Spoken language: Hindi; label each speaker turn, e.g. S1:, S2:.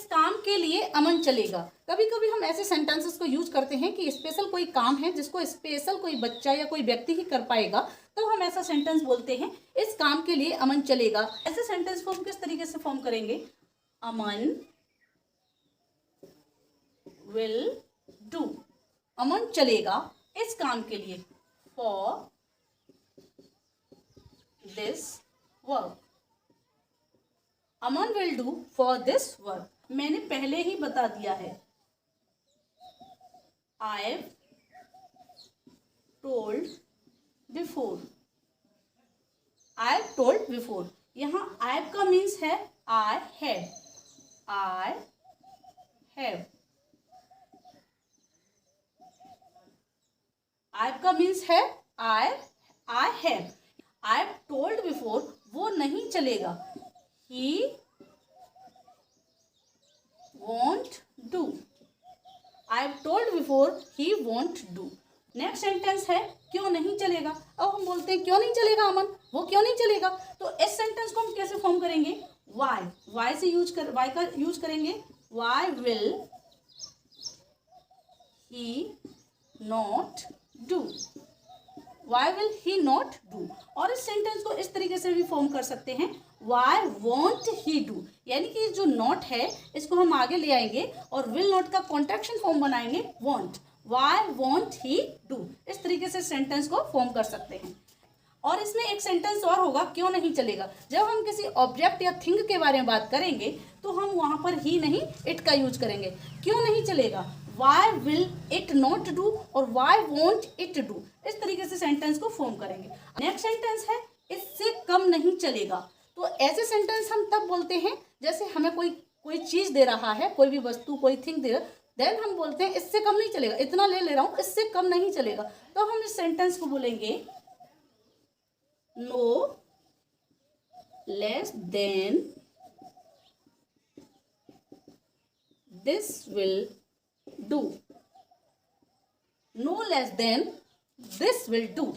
S1: इस काम के लिए अमन चलेगा। कभी कभी हम ऐसे सेंटेंसेस को यूज करते हैं कि स्पेशल कोई काम है जिसको स्पेशल कोई बच्चा या कोई व्यक्ति ही कर पाएगा, तो हम ऐसा सेंटेंस बोलते हैं इस काम के लिए अमन चलेगा। ऐसे सेंटेंस को हम किस तरीके से फॉर्म करेंगे? अमन विल डू, अमन चलेगा इस काम के लिए, for this work, Aman will do for this work. मैंने पहले ही बता दिया है, I have told before, I have told before. यहां आई हैव का मीन्स है I have, I have, I have का मीन्स है I have. I have told before वो नहीं चलेगा, ही won't do, I have told before he won't do। Next sentence है क्यों नहीं चलेगा। अब हम बोलते हैं क्यों नहीं चलेगा अमन, वो क्यों नहीं चलेगा, तो इस सेंटेंस को हम कैसे फॉर्म करेंगे? वाई से वाई का यूज करेंगे। Why will he not do, why will he not do. और इस सेंटेंस को इस तरीके से भी फॉर्म कर सकते हैं, वाई वॉन्ट ही डू, यानी कि जो नॉट है इसको हम आगे ले आएंगे और विल नॉट का कॉन्ट्रैक्शन फॉर्म बनाएंगे won't, why won't he do. इस तरीके से सेंटेंस को फॉर्म कर सकते हैं। और इसमें एक सेंटेंस और होगा क्यों नहीं चलेगा। जब हम किसी ऑब्जेक्ट या थिंग के बारे में बात करेंगे तो हम वहां पर ही नहीं इट का यूज करेंगे। क्यों नहीं चलेगा, why will it not do और वाई वॉन्ट इट डू। इस तरीके से सेंटेंस को फॉर्म करेंगे। नेक्स्ट सेंटेंस है इससे कम नहीं चलेगा। तो ऐसे सेंटेंस हम तब बोलते हैं जैसे हमें कोई चीज दे रहा है, कोई भी वस्तु कोई थिंग दे रहा, देन हम बोलते हैं इससे कम नहीं चलेगा, इतना ले रहा हूं इससे कम नहीं चलेगा। तो हम इस सेंटेंस को बोलेंगे no less than this will do, no less than this will do.